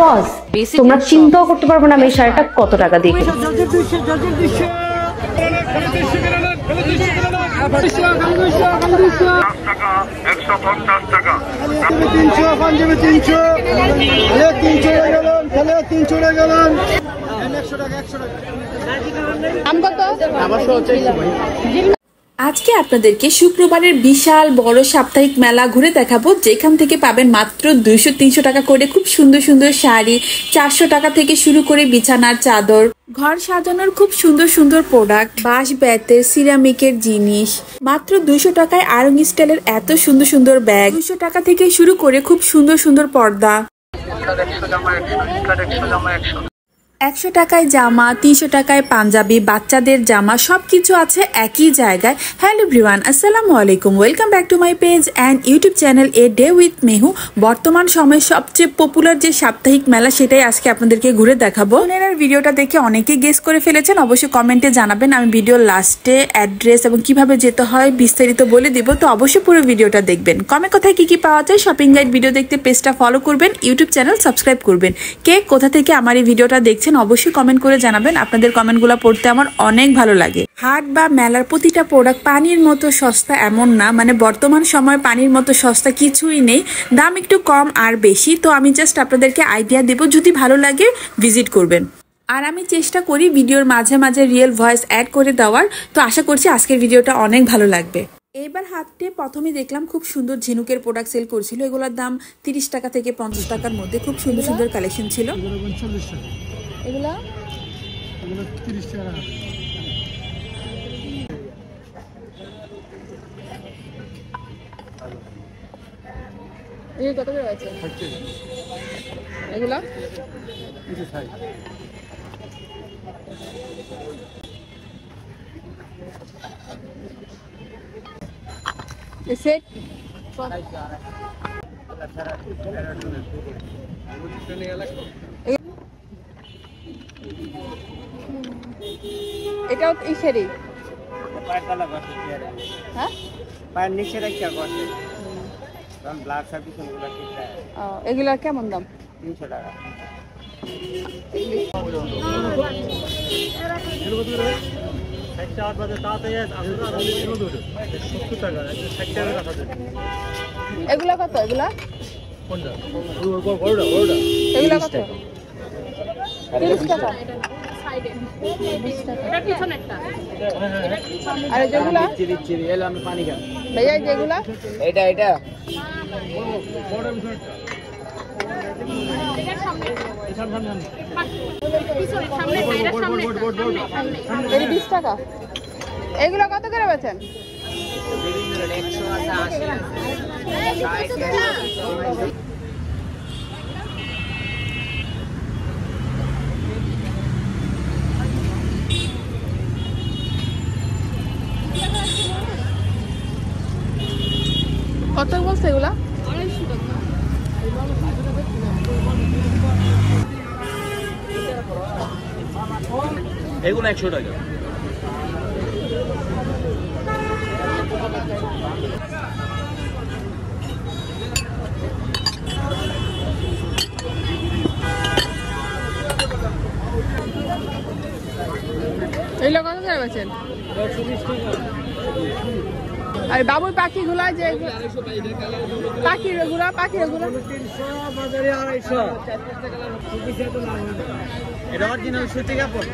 গজ, তোমরা চিন্তাও করতে পারবে না আমি এই শাড়িটা কত টাকা দিয়ে কিনেছি। আজকে আপনাদেরকে শুক্রবারের বিশাল বড় সাপ্তাহিক মেলা ঘুরে দেখাবো, যেখান থেকে পাবেন মাত্র 200-300 টাকা করে খুব সুন্দর সুন্দর শাড়ি, 400 টাকা থেকে শুরু করে বিছানার চাদর, ঘর সাজানোর খুব সুন্দর সুন্দর প্রোডাক্ট, বাঁশ বেতের সিরামিকের জিনিস, মাত্র 200 টাকায় আড়ং স্টাইলের এত সুন্দর সুন্দর ব্যাগ, 200 টাকা থেকে শুরু করে খুব সুন্দর সুন্দর পর্দা, 100 টাকায় জামা, 300 টাকায় পাঞ্জাবি, বাচ্চাদের জামা, সবকিছু আছে একই জায়গায়। হ্যালো এভরিওয়ান, আসসালামু আলাইকুম, welcome back to my page and YouTube channel a day with Mehu. বর্তমান সময়ে সবচেয়ে পপুলার যে সাপ্তাহিক মেলা সেটাই আজকে আপনাদেরকে ঘুরে দেখাবো। আপনারা ভিডিওটা দেখে অনেকেই গেস করে ফেলেছেন, অবশ্যই কমেন্টে জানাবেন। আমি ভিডিওর লাস্টে অ্যাড্রেস এবং কিভাবে যেতে হয় বিস্তারিত বলে দিব, তো অবশ্যই পুরো ভিডিওটা দেখবেন। কমে কোথায় কি কি পাওয়া যায় শপিং গাইড ভিডিও দেখতে পেজটা ফলো করবেন, ইউটিউব চ্যানেল সাবস্ক্রাইব করবেন। কে কোথা থেকে আমার এই ভিডিওটা দেখছেন অবশ্যই কমেন্ট করে জানাবেন, আপনাদের কমেন্টগুলো পড়তে আমার অনেক ভালো লাগে। হাট বা মেলার প্রতিটা প্রোডাক্ট পানির মতো সস্তা এমন না, মানে বর্তমান সময় পানির মতো সস্তা কিছুই নেই, দাম একটু কম আর বেশি। তো আমি জাস্ট আপনাদেরকে আইডিয়া দেব, যদি ভালো লাগে ভিজিট করবেন। আর আমি চেষ্টা করি ভিডিওর মাঝে মাঝে রিয়েল ভয়েস অ্যাড করে দেওয়ার, তো আশা করছি আজকের ভিডিওটা অনেক ভালো লাগবে। এবার হাটে প্রথমে দেখলাম খুব সুন্দর ঝিনুকের প্রোডাক্ট সেল করছিল, এগুলোর দাম 30 টাকা থেকে 50 টাকার মধ্যে খুব সুন্দর সুন্দর কালেকশন ছিল। এগুলা 30 টাকা। এই কত করে আছে এগুলা? এই সেট এটাও এই শাড়ি পায়ের তলা বসে চেয়ারে, হ্যাঁ পায়ের নিচে রাখা বসে কারণ ব্ল্যাক সার্ভিস গুলো ঠিক আছে। এগুলা কেমন দাম? 300 টাকা। এগুলা কত? এগুলা এগুলা কত? 30 টাকা। আর যেগুলা আমি পানি খাই ভাইয়া, যেগুলা এটা এটা এটা 20 টাকা। এগুলো কত করে বেচেন? কত বলছে এগুলা? 250 টাকা। এগুলো 100 টাকা। এগুলো কত করে বেচেন? 120 টাকা। আর বাবুর পাখিগুলা, যে পাখির গুলা, পাখির গুলা 300, বাজারে 250। এটা অরিজিনাল সুতি কাপড়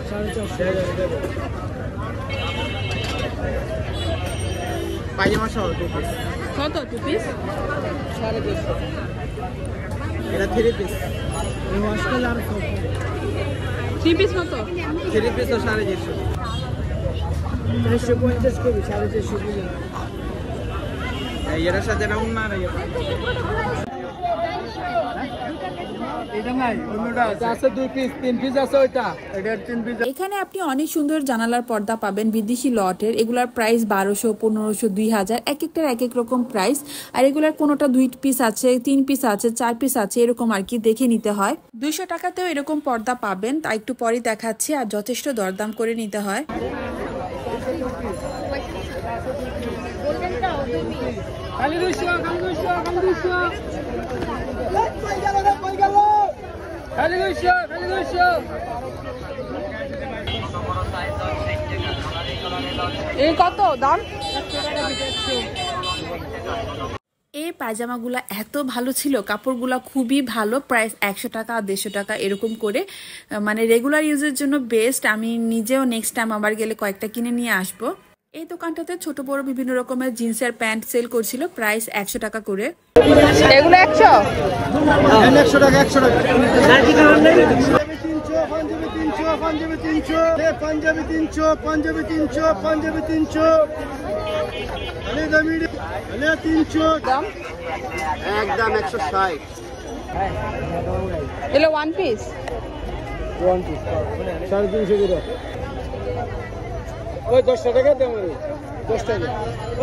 450। পায়জামা সহ 2 পিস। কত 2 পিস? 150। এটা 3 পিস। এই ওয়াশগুলো আর 3 পিস কত? 3 পিস 150। 350 কবি 450 কবি। এর সাথে রাউন্ড না রে। এখানে আপনি অনেক সুন্দর জানালার পর্দা পাবেন বিদেশি লটের, এগুলার প্রাইস 1200, 1500, 2000, এক একটার এক এক রকম প্রাইস। আর এগুলার কোনোটা 2 পিস আছে, 3 পিস আছে, 4 পিস আছে, এরকম আর কি, দেখে নিতে হয়। 200 টাকাতেও এরকম পর্দা পাবেন, তা একটু পরে দেখাচ্ছি। আর যথেষ্ট দরদাম করে নিতে হয়। খালি 200 এই কত দাম? এই পায়জামাগুলো এত ভালো ছিল, কাপড়গুলো খুবই ভালো, প্রাইস 100 টাকা 150 টাকা এরকম করে, মানে রেগুলার ইউজের জন্য বেস্ট। আমি নিজেও নেক্সট টাইম আবার গেলে কয়েকটা কিনে নিয়ে আসবো। এই দোকানটাতে ছোট বড় বিভিন্ন রকমের জিন্সের প্যান্ট সেল করছিল, প্রাইস 100 টাকা করে। এগুলো 100 টাকা 100 টাকা পাঞ্জাবি 300 দাম একদম 160 এগুলো ওয়ান পিস 350 করে ওই 10 টাকা দাও 10 টাকা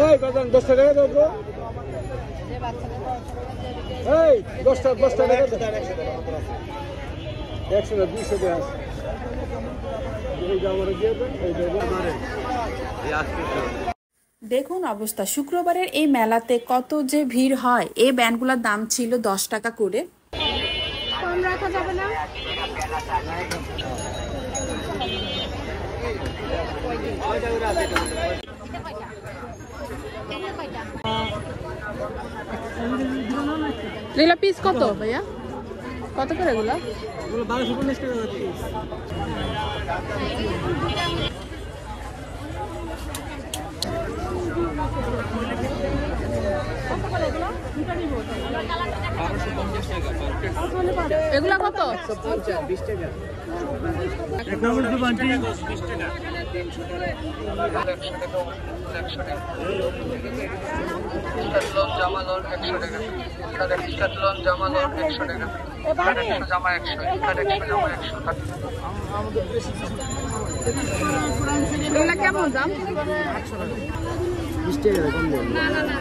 ওই বাজান 10 টাকা দাও তো এই 10 টাকা 100 টাকা 100 টাকা 200 টাকা দেখুন অবস্থা, শুক্রবারের এই মেলাতে কত যে ভিড় হয়। এই ব্যান্ডগুলোর দাম ছিল 10 টাকা করে। কম রাখা যাবে না? এগুলা পিস কত ভাইয়া, কত করে এগুলা? 1250 টাকা পিস। এগুলা কত? 20 টাকা এক নম্বর দোকানটি 20 টাকা জামা লন 100 টাকা কাটলন জামা লন 100 টাকা কাটলন জামা 100 কাটলন জামা 100 আমাদের বেশি এগুলা কেমন দাম? 20 টাকা কম দেন না না না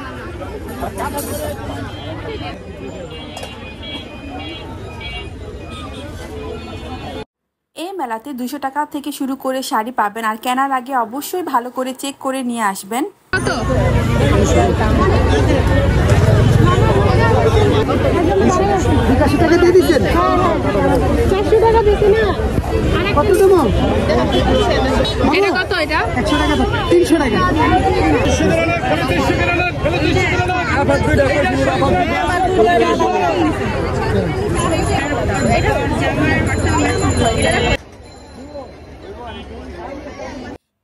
এই মেলাতে 200 টাকা থেকে শুরু করে শাড়ি পাবেন, আর কেনার আগে অবশ্যই ভালো করে চেক করে নিয়ে আসবেন। কত? 80 টাকা দিয়ে দিয়েছেন? 400 টাকা দিছি না? কত দেব? এটা কত? এটা 100 টাকা দাও 300 টাকা 300 টাকা আবার দুইটা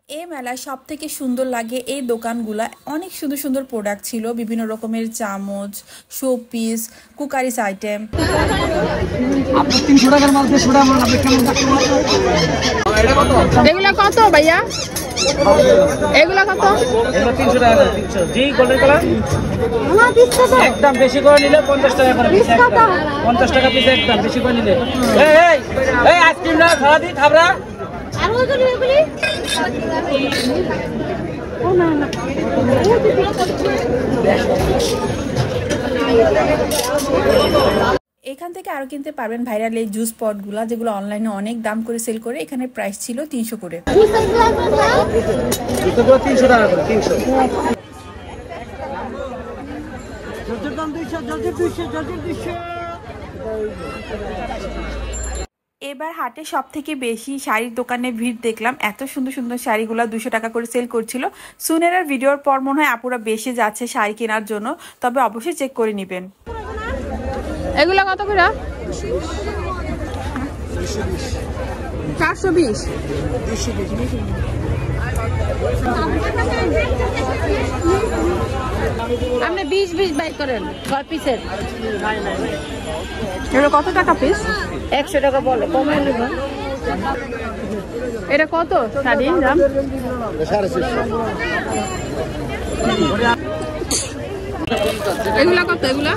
এই মেলায় সব থেকে সুন্দর লাগে এই দোকানগুলা, অনেক সুন্দর সুন্দর প্রোডাক্ট ছিল, বিভিন্ন রকমের চামচ, শোপিস, কুকারিস আইটেম। আপনি 300 টাকার মাল 150 টাকা মাল আপনি কেমন এগুলা কত ভাইয়া? এগুলা কত? এগুলো 300 টাকা 300 জি গোল্ডেন কালার আমার 20 টাকা একদম বেশি করে নিলে 50 টাকা করে পিস একদম 50 টাকা পিস একদম বেশি করে নিলে এই আইসক্রিম না খাওয়া দি খাবরা আর ওই করে বলি ও না না এখান থেকে আরো কিনতে পারবেন ভাইরাল এই জুস পটগুলা, যেগুলো অনলাইনে অনেক দাম করে সেল করে। এখানে প্রাইস ছিল 300 করে। 300 টাকা করে 300 জলজির দাম 200 জলজির 200 এবার হাটে সব থেকে বেশি শাড়ির দোকানে ভিড় দেখলাম। এত সুন্দর সুন্দর শাড়িগুলো 200 টাকা করে সেল করছিল। সুনেরার ভিডিওর পর মনে হয় আপুরা বেশি যাচ্ছে শাড়ি কেনার জন্য, তবে অবশ্যই চেক করে নেবেন। এগুলা কত করে? 420 আপনি 20 বাই করেন কয় পিসের? এটা কত টাকা পিস? 100 টাকা বলে কমাই নেবেন। এটা কত শাড়ির দাম? 650 এগুলা কত? এগুলা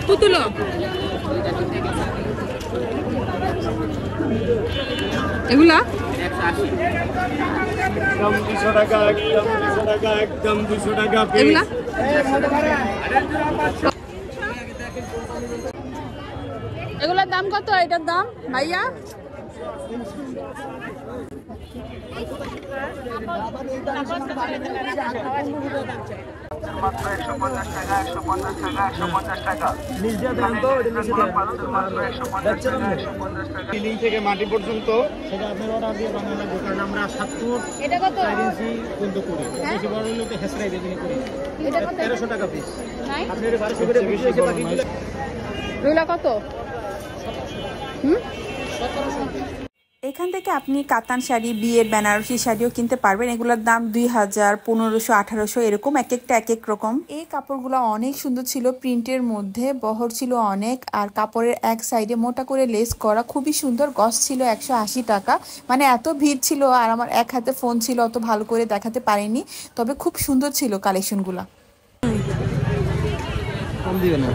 পুতুলো এগুলা একদম 200 টাকা একদম 200 টাকা এগুলা এগুলার দাম কত? এটার দাম ভাইয়া মাত্র 150 টাকা, 150 টাকা, 150 টাকা। নিচ দিয়ে দেন তো, এটা নিচে দেন। মাত্র 150 টাকা, 150 টাকা। সিলিং থেকে মাটি পর্যন্ত সেটা আপনার অর্ডার দিয়ে বানানো লাগবে, কারণ আমরা 7 ফুট 4 ইঞ্চি পর্যন্ত করি। বেশি বড় হলে তো হেসরাই দেবেন করি। 1300 টাকা পিস। আপনি এটা 1200 করে বিক্রি করে বাকি রুলা কত? এখান থেকে আপনি কাতান শাড়ি, বিয়ের বেনারসি শাড়িও কিনতে পারবেন। এগুলোর দাম 2000, 1500, 1800 এরকম, এক একটা এক এক রকম। এই কাপড়গুলো অনেক সুন্দর ছিল, প্রিন্টের মধ্যে বহর ছিল অনেক, আর কাপড়ের এক সাইডে মোটা করে লেস করা, খুবই সুন্দর। গজ ছিল 180 টাকা। মানে এত ভিড় ছিল আর আমার এক হাতে ফোন ছিল, অত ভালো করে দেখাতে পারিনি, তবে খুব সুন্দর ছিল কালেকশনগুলো। কম দিবেন না,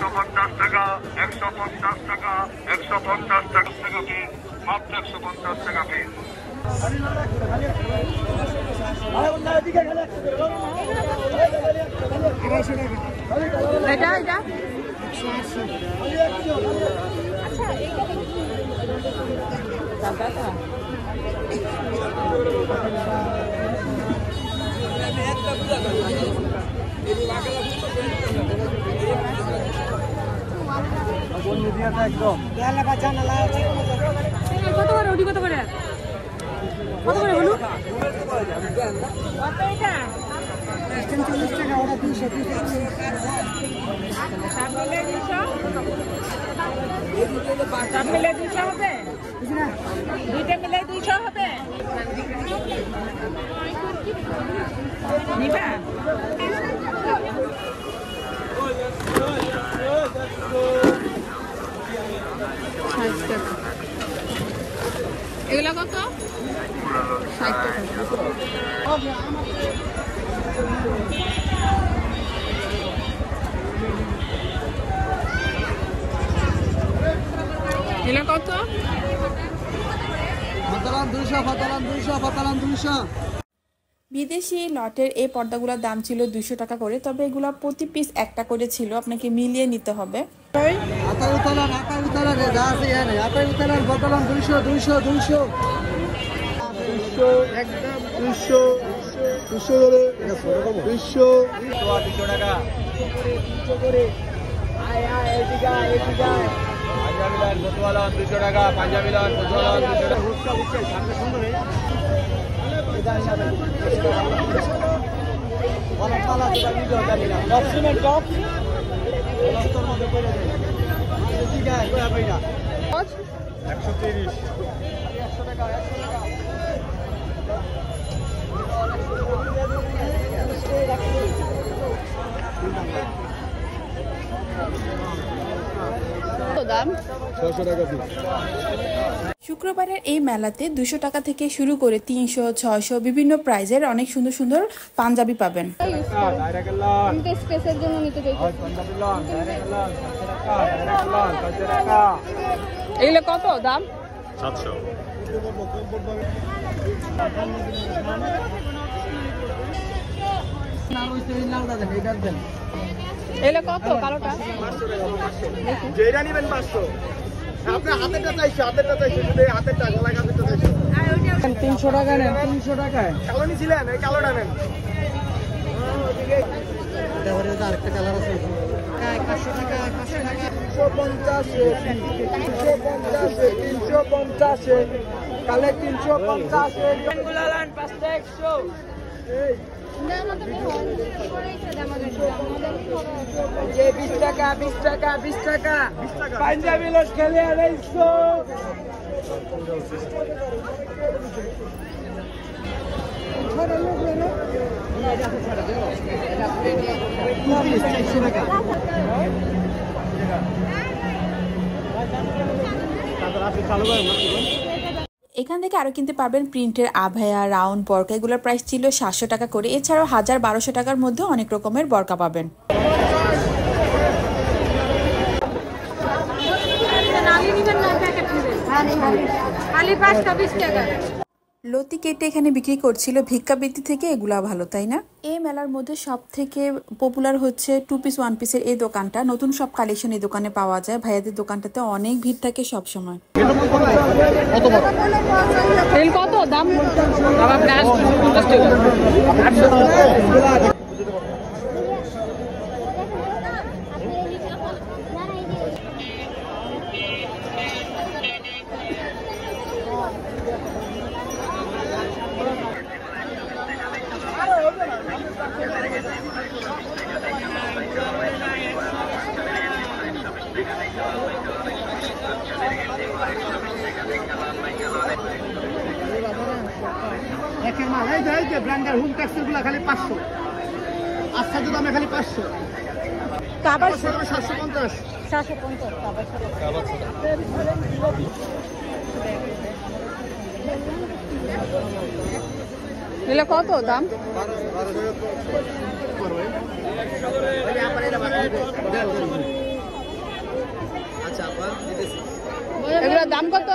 150 টাকা, 150 টাকা, 150 টাকা পিস, মাত্র 150 টাকা পিস। এটা এটা একদম কত করে? ওটি কত করে? কত করে বলুন? কত এটা? 40 টাকা, ওটা 200 সব মিলে 200? সব মিলে 200 হবে? দুইটা মিলে 200 হবে? নিবা? এগুলো কত? 60 টাকা। এগুলো কত? ফাতালান 200, ফাতালান 200, ফাতালান 200। বিদেশি লটের এই পর্দাগুলোর দাম ছিল 200 টাকা করে, তবে এগুলো প্রতি পিস একটা করে ছিল, আপনাকে মিলিয়ে নিতে হবে। আটা উতালান যা আছে এখানে, আটা উতালান, ফাতালান 200, 200, 200, 200, একদম 200, 200 করে 200, 200 টাকা। এদিকে পাঞ্জাবি লাল ফতুয়ালান 200 টাকা, পাঞ্জাবি লাল ফতুয়ালান 200 টাকা। হুটকা বুঝছে সামনে সুন্দর রে। অনেক পালা তো ভিডিও জানি না। ডক্সিমেন্ট টপ রাস্তার মধ্যে পড়ে যায়। ঠিক আছে, কই আপনি না? 130, 100 টাকা, 100 টাকা। দাম 600 টাকা পিস। শুক্রবারের এই মেলাতে 200 টাকা থেকে শুরু করে 300, 600 বিভিন্ন প্রাইজের অনেক সুন্দর সুন্দর পাঞ্জাবি পাবেন। ডাইরেক্ট লন, স্পেসের জন্য নিতে চাই। পাঞ্জাবি লন, ডাইরেক্ট লন 500 টাকা, ডাইরেক্ট লন 500 টাকা। এগুলো কত দাম? 700। না ওইতে লালদা দেন, এটা দেন। এগুলো কত কালোটা? যেটা নিবেন 500। আপনি হাতেরটা চাইছো, যদি হাতেরটা গলায় হাতেরটা চাইছো। 300 টাকা নেন, 300 টাকায়। কালো নিছিলেন, এই কালোটা নেন। এটা হরে আরেকটা কালার আছে। 500 টাকা, 500 টাকা। 350, কালে 350। গুলালান 5টা 100। এই 20 টাকা, 20 টাকা, 20 টাকা। পাঞ্জাবি লোক খেলে আড়াইশো। এখান থেকে আরো কিনতে পারবেন প্রিন্টের আভায়া, রাউন্ড বরকা। এগুলোর প্রাইস ছিল 700 টাকা করে। এছাড়াও 1000-1200 টাকার মধ্যে অনেক রকমের বরকা পাবেন। লতি কেটে এখানে বিক্রি করছিল। ভিক্ষাবৃত্তি থেকে এগুলা ভালো, তাই না? এই মেলার মধ্যে সব থেকে পপুলার হচ্ছে 2 পিস 1 পিসের এই দোকানটা। নতুন সব কালেকশন এই দোকানে পাওয়া যায়। ভাইয়াদের দোকানটাতে অনেক ভিড় থাকে সব সময়। কত দাম? একের মাল এই যে ব্র্যান্ডের হোম ট্যাক্সের গুলা খালি 500, আচ্ছা তো দামে খালি 500, কাবার 750, 750 নিলে কত দাম? এগুলোর দাম কত?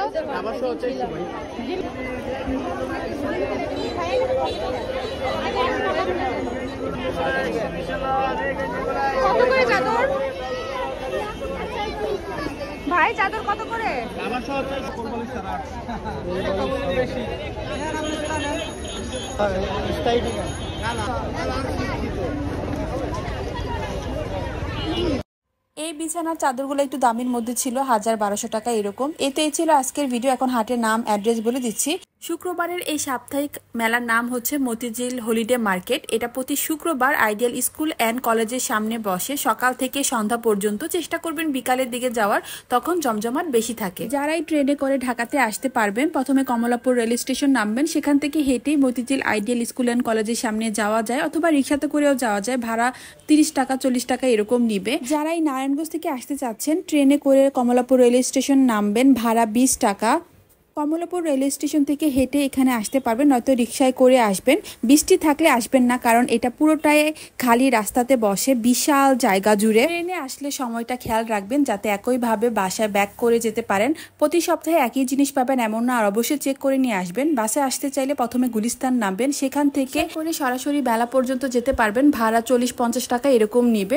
কত করে চাদর ভাই? চাদর কত করে? এই বিছানার চাদরগুলো একটু দামের মধ্যে ছিল, 1000-1200 টাকা এরকম। এতেই ছিল আজকের ভিডিও। এখন হাটের নাম অ্যাড্রেস বলে দিচ্ছি। শুক্রবারের এই সাপ্তাহিক মেলার নাম হচ্ছে মতিঝিল হলিডে মার্কেট। এটা প্রতি শুক্রবার আইডিয়াল স্কুল অ্যান্ড কলেজের সামনে বসে। সকাল থেকে সন্ধ্যা পর্যন্ত। চেষ্টা করবেন বিকালের দিকে যাওয়ার, তখন জমজমাট বেশি থাকে। যারাই ট্রেনে করে ঢাকাতে আসতে পারবেন, প্রথমে কমলাপুর রেল স্টেশন নামবেন। সেখান থেকে হেঁটেই মতিঝিল আইডিয়াল স্কুল অ্যান্ড কলেজের সামনে যাওয়া যায়, অথবা রিক্সাতে করেও যাওয়া যায়। ভাড়া 30 টাকা 40 টাকা এরকম নিবে। যারাই নারায়ণগঞ্জ থেকে আসতে চাচ্ছেন, ট্রেনে করে কমলাপুর রেল স্টেশন নামবেন, ভাড়া 20 টাকা। কমলাপুর রেল স্টেশন থেকে হেঁটে এখানে আসতে পারবেন, নয়তো রিক্সায় করে আসবেন। বৃষ্টি থাকলে আসবেন না, কারণ এটা পুরোটাই খালি রাস্তাতে বসে, বিশাল জায়গা জুড়ে। ট্রেনে আসলে সময়টা খেয়াল রাখবেন, যাতে একইভাবে বাসায় ব্যাক করে যেতে পারেন। প্রতি সপ্তাহে একই জিনিস পাবেন এমন না, আর অবশ্যই চেক করে নিয়ে আসবেন। বাসে আসতে চাইলে প্রথমে গুলিস্তান নামবেন, সেখান থেকে করে সরাসরি বেলা পর্যন্ত যেতে পারবেন। ভাড়া 40-50 টাকা এরকম নিবে।